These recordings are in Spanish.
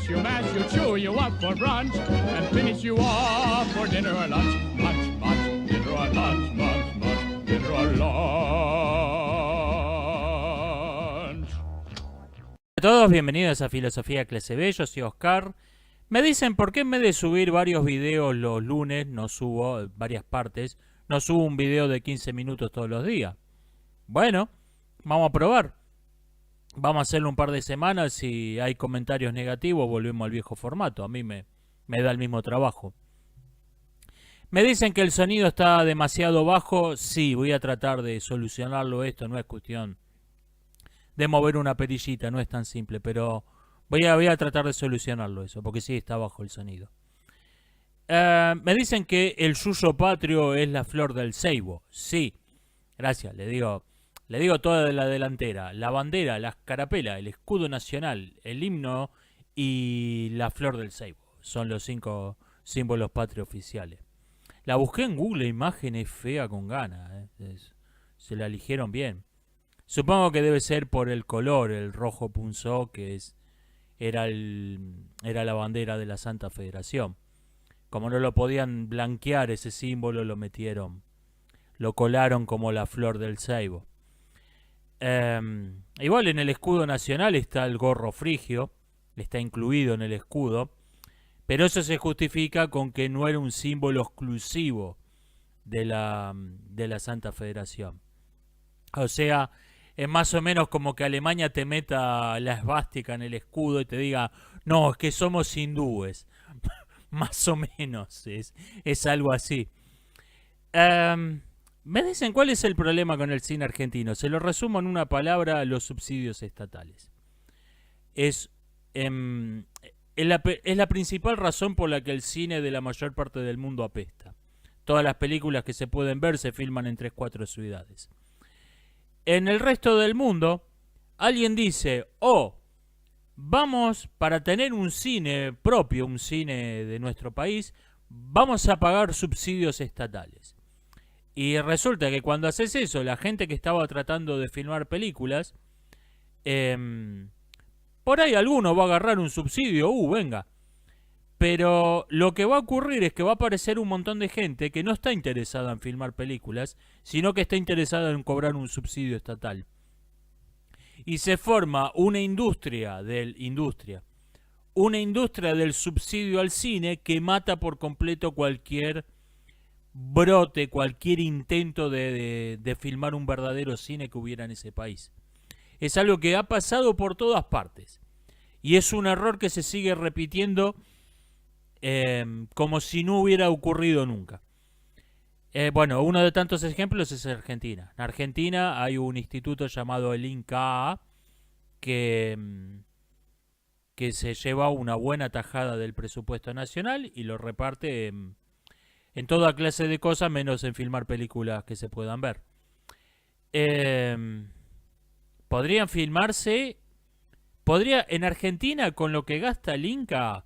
mix, you mash, you chew, you up for brunch, and finish you off for dinner or lunch. Munch, munch, dinner or lunch, munch, munch, dinner or lunch. A todos, bienvenidos a Filosofía Clase B, yo soy Oscar. Me dicen por qué en vez de subir varios videos los lunes, no subo varias partes, no subo un video de 15 minutos todos los días. Bueno, vamos a probar. Vamos a hacerlo un par de semanas. Si hay comentarios negativos, volvemos al viejo formato. A mí me da el mismo trabajo. Me dicen que el sonido está demasiado bajo. Sí, voy a tratar de solucionarlo. Esto no es cuestión de mover una perillita, no es tan simple, pero voy a tratar de solucionarlo eso, porque sí está bajo el sonido. Me dicen que el yuyo patrio es la flor del ceibo. Sí, gracias, le digo toda de la delantera, la bandera, la escarapela, el escudo nacional, el himno y la flor del ceibo. Son los 5 símbolos patrios oficiales. La busqué en Google Imágenes, fea con ganas, se la eligieron bien. Supongo que debe ser por el color, el rojo punzó, que era la bandera de la Santa Federación. Como no lo podían blanquear ese símbolo, lo colaron como la flor del ceibo. Igual en el escudo nacional está el gorro frigio, está incluido en el escudo, pero eso se justifica con que no era un símbolo exclusivo de la Santa Federación. O sea, es más o menos como que Alemania te meta la esvástica en el escudo y te diga, no, es que somos hindúes. Más o menos, es algo así. Me dicen cuál es el problema con el cine argentino. Se lo resumo en una palabra: los subsidios estatales. Es la principal razón por la que el cine de la mayor parte del mundo apesta. Todas las películas que se pueden ver se filman en 3-4 ciudades. En el resto del mundo, alguien dice, vamos, para tener un cine propio, un cine de nuestro país, vamos a pagar subsidios estatales. Y resulta que cuando haces eso, la gente que estaba tratando de filmar películas, por ahí alguno va a agarrar un subsidio, venga. Pero lo que va a ocurrir es que va a aparecer un montón de gente que no está interesada en filmar películas, sino que está interesada en cobrar un subsidio estatal. Y se forma una industria del subsidio al cine que mata por completo cualquier brote, cualquier intento de filmar un verdadero cine que hubiera en ese país. Es algo que ha pasado por todas partes. Y es un error que se sigue repitiendo como si no hubiera ocurrido nunca. Bueno, uno de tantos ejemplos es Argentina. En Argentina hay un instituto llamado el INCA que se lleva una buena tajada del presupuesto nacional y lo reparte en toda clase de cosas, menos en filmar películas que se puedan ver. Podrían filmarse... en Argentina, con lo que gasta el INCA,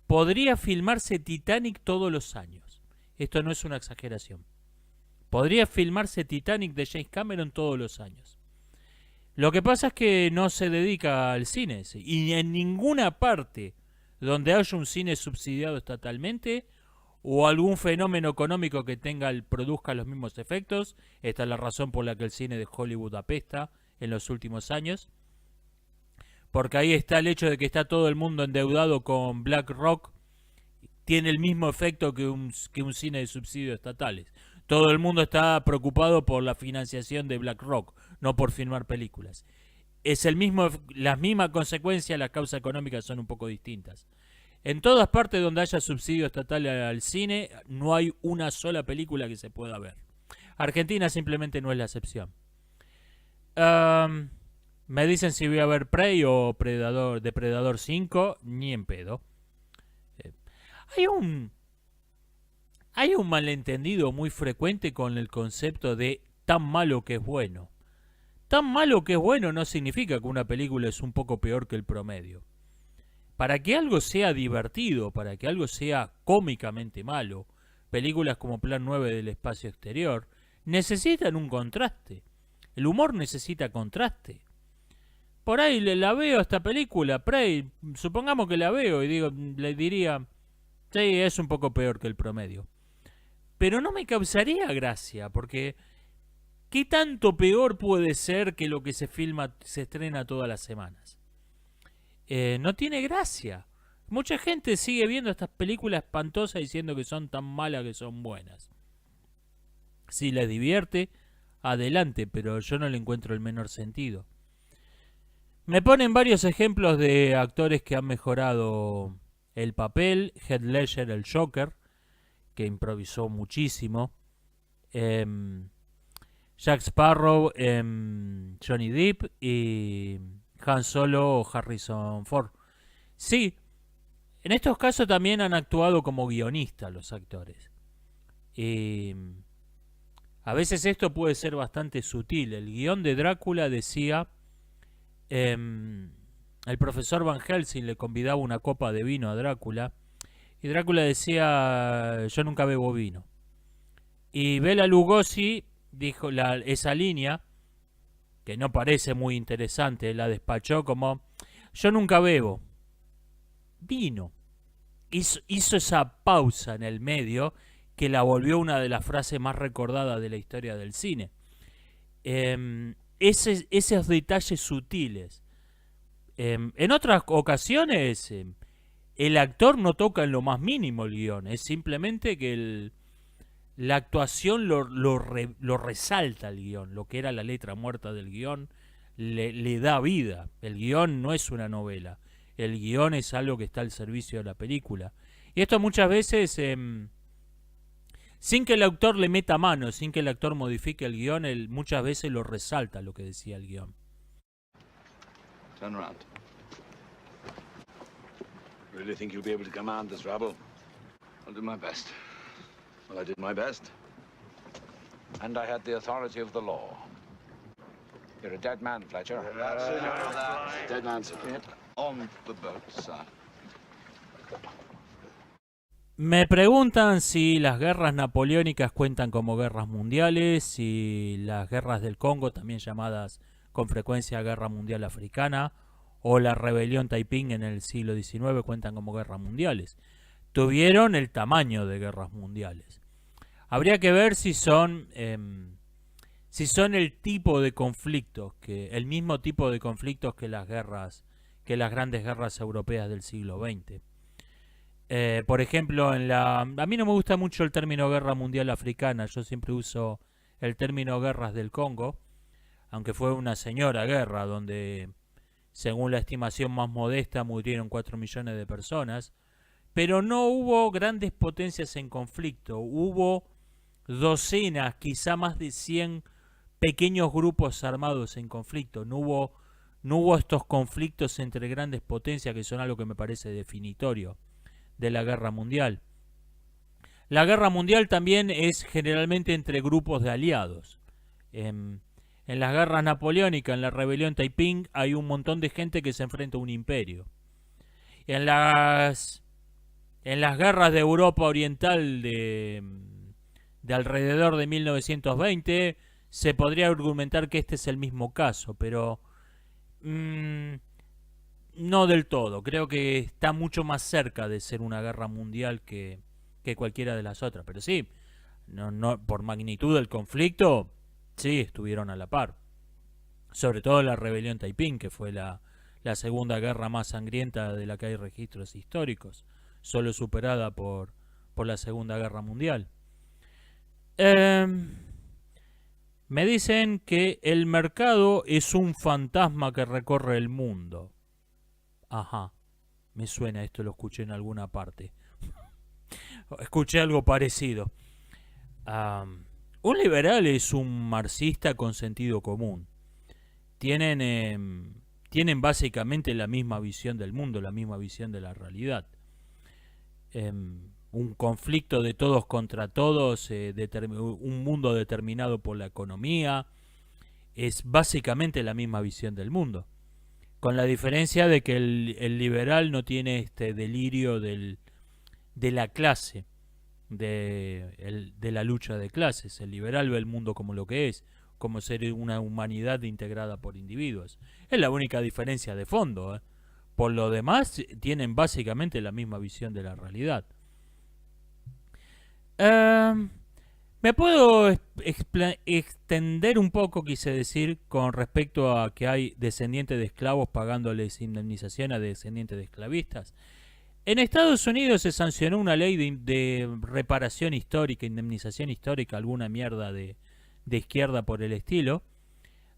podría filmarse Titanic todos los años. Esto no es una exageración. Podría filmarse Titanic de James Cameron todos los años. Lo que pasa es que no se dedica al cine. Y en ninguna parte donde haya un cine subsidiado estatalmente o algún fenómeno económico que produzca los mismos efectos, esta es la razón por la que el cine de Hollywood apesta en los últimos años. Porque ahí está el hecho de que está todo el mundo endeudado con BlackRock. Tiene el mismo efecto que un cine de subsidios estatales. Todo el mundo está preocupado por la financiación de BlackRock, no por filmar películas. Es las mismas consecuencias, las causas económicas son un poco distintas. En todas partes donde haya subsidio estatal al cine, no hay una sola película que se pueda ver. Argentina simplemente no es la excepción. Me dicen si voy a ver Prey o Depredador 5, ni en pedo. Hay un malentendido muy frecuente con el concepto de tan malo que es bueno. Tan malo que es bueno no significa que una película es un poco peor que el promedio. Para que algo sea divertido, para que algo sea cómicamente malo, películas como Plan 9 del espacio exterior necesitan un contraste. El humor necesita contraste. por ahí la veo esta película, Prey, supongamos que la veo y le diría, sí, es un poco peor que el promedio. Pero no me causaría gracia, porque ¿qué tanto peor puede ser que lo que se filma, se estrena todas las semanas? No tiene gracia. Mucha gente sigue viendo estas películas espantosas diciendo que son tan malas que son buenas. Si les divierte, adelante, pero yo no le encuentro el menor sentido. Me ponen varios ejemplos de actores que han mejorado el papel. Heath Ledger, el Joker, que improvisó muchísimo. Jack Sparrow, Johnny Depp y Han Solo o Harrison Ford. Sí, en estos casos también han actuado como guionistas los actores. Y a veces esto puede ser bastante sutil. El guión de Drácula decía... el profesor Van Helsing le convidaba una copa de vino a Drácula y Drácula decía, yo nunca bebo vino. Y Bela Lugosi dijo esa línea, que no parece muy interesante, la despachó como, yo nunca bebo vino. Hizo esa pausa en el medio que la volvió una de las frases más recordadas de la historia del cine. Esos detalles sutiles. En otras ocasiones el actor no toca en lo más mínimo el guión, es simplemente que la actuación lo resalta el guión, lo que era la letra muerta del guión le da vida. El guión no es una novela, el guión es algo que está al servicio de la película. Y esto muchas veces... sin que el autor le meta mano, sin que el actor modifique el guión, él muchas veces lo resalta lo que decía el guión. Turn around. Really think you'll be able to command this rabble? I'll do my best. Well, I did my best. And I had the authority of the law. You're a dead man, Fletcher. Dead man, sir. On the boat, sir. Me preguntan si las guerras napoleónicas cuentan como guerras mundiales, si las guerras del Congo, también llamadas con frecuencia Guerra Mundial Africana, o la rebelión Taiping en el siglo XIX cuentan como guerras mundiales. Tuvieron el tamaño de guerras mundiales. Habría que ver si son el tipo de conflictos, el mismo tipo de conflictos que las grandes guerras europeas del siglo XX. Por ejemplo, a mí no me gusta mucho el término Guerra Mundial Africana, yo siempre uso el término Guerras del Congo, aunque fue una señora guerra donde, según la estimación más modesta, murieron 4 millones de personas, pero no hubo grandes potencias en conflicto, hubo docenas, quizá más de 100 pequeños grupos armados en conflicto, no hubo estos conflictos entre grandes potencias que son algo que me parece definitorio de la guerra mundial. La guerra mundial también es generalmente entre grupos de aliados. En las guerras napoleónicas, en la rebelión Taiping, hay un montón de gente que se enfrenta a un imperio. En las guerras de Europa Oriental de alrededor de 1920, se podría argumentar que este es el mismo caso, pero no del todo. Creo que está mucho más cerca de ser una guerra mundial que cualquiera de las otras. Pero sí, no, por magnitud del conflicto, sí, estuvieron a la par. Sobre todo la rebelión Taiping, que fue la segunda guerra más sangrienta de la que hay registros históricos, solo superada por la Segunda Guerra Mundial. Me dicen que el mercado es un fantasma que recorre el mundo. Ajá, me suena esto, lo escuché en alguna parte. Escuché algo parecido. Un liberal es un marxista con sentido común. Tienen básicamente la misma visión del mundo, la misma visión de la realidad. Un conflicto de todos contra todos, un mundo determinado por la economía, es básicamente la misma visión del mundo. Con la diferencia de que el liberal no tiene este delirio de la clase, de la lucha de clases. El liberal ve el mundo como lo que es, como ser una humanidad integrada por individuos. Es la única diferencia de fondo. Por lo demás, tienen básicamente la misma visión de la realidad. Me puedo extender un poco, quise decir, con respecto a que hay descendientes de esclavos pagándoles indemnización a descendientes de esclavistas. En Estados Unidos se sancionó una ley de reparación histórica, indemnización histórica, alguna mierda de izquierda por el estilo,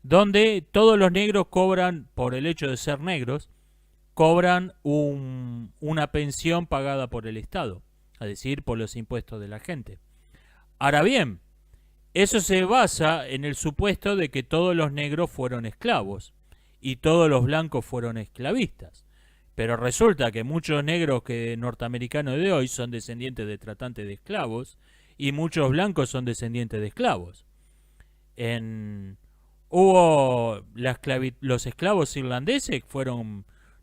donde todos los negros cobran, por el hecho de ser negros, cobran una pensión pagada por el Estado, es decir, por los impuestos de la gente. Ahora bien, eso se basa en el supuesto de que todos los negros fueron esclavos y todos los blancos fueron esclavistas. Pero resulta que muchos negros norteamericanos de hoy son descendientes de tratantes de esclavos y muchos blancos son descendientes de esclavos. Los esclavos irlandeses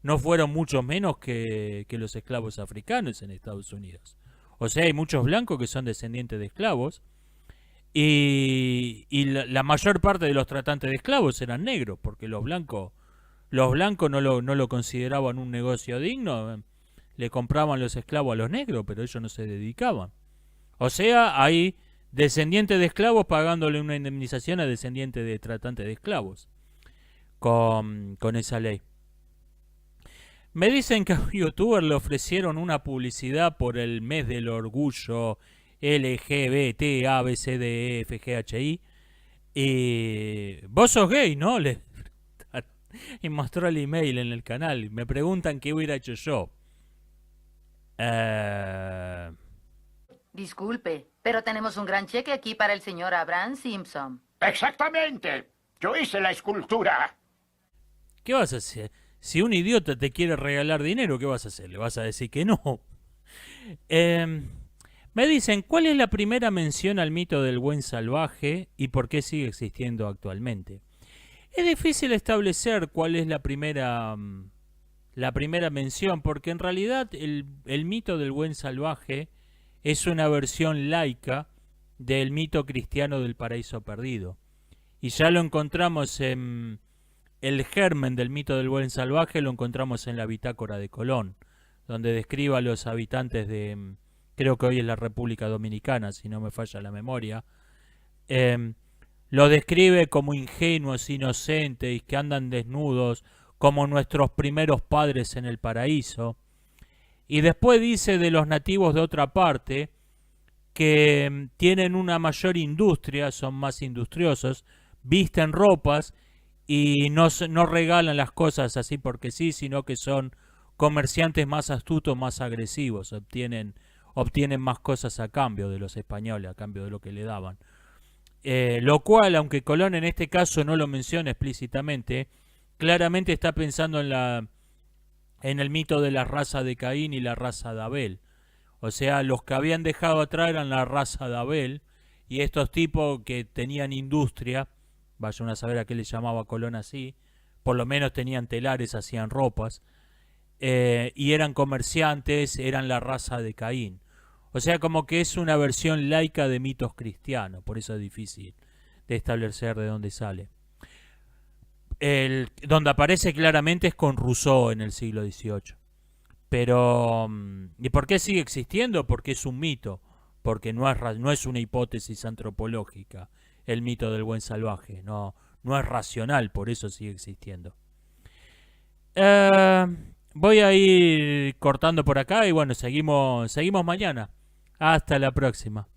no fueron mucho menos que los esclavos africanos en Estados Unidos. O sea, hay muchos blancos que son descendientes de esclavos y la mayor parte de los tratantes de esclavos eran negros, porque los blancos no lo consideraban un negocio digno, le compraban los esclavos a los negros, pero ellos no se dedicaban. O sea, hay descendientes de esclavos pagándole una indemnización a descendientes de tratantes de esclavos con esa ley. Me dicen que a un youtuber le ofrecieron una publicidad por el mes del orgullo LGBT, A, B, C, D, E, F, G, H, I. Y vos sos gay, ¿no? Y mostró el email en el canal. Me preguntan qué hubiera hecho yo. Disculpe, pero tenemos un gran cheque aquí para el señor Abraham Simpson. Exactamente. Yo hice la escultura. ¿Qué vas a hacer? Si un idiota te quiere regalar dinero, ¿qué vas a hacer? ¿Le vas a decir que no? Me dicen, ¿cuál es la primera mención al mito del buen salvaje y por qué sigue existiendo actualmente? Es difícil establecer cuál es la primera mención, porque en realidad el mito del buen salvaje es una versión laica del mito cristiano del paraíso perdido. Y ya lo encontramos en el germen del mito del buen salvaje, lo encontramos en la bitácora de Colón, donde describe a los habitantes de, creo que hoy es la República Dominicana, si no me falla la memoria, lo describe como ingenuos, inocentes y que andan desnudos como nuestros primeros padres en el paraíso. Y después dice de los nativos de otra parte que tienen una mayor industria, son más industriosos, visten ropas y no regalan las cosas así porque sí, sino que son comerciantes más astutos, más agresivos, obtienen más cosas a cambio de los españoles, a cambio de lo que le daban. Lo cual, aunque Colón en este caso no lo menciona explícitamente, claramente está pensando en el mito de la raza de Caín y la raza de Abel. O sea, los que habían dejado atrás eran la raza de Abel, y estos tipos que tenían industria, vayan a saber a qué le llamaba Colón así, por lo menos tenían telares, hacían ropas, y eran comerciantes, eran la raza de Caín. O sea, como que es una versión laica de mitos cristianos, por eso es difícil de establecer de dónde sale. Donde aparece claramente es con Rousseau en el siglo XVIII. Pero, ¿y por qué sigue existiendo? Porque es un mito, porque no es una hipótesis antropológica, el mito del buen salvaje, no es racional, por eso sigue existiendo. Voy a ir cortando por acá y bueno, seguimos mañana. Hasta la próxima.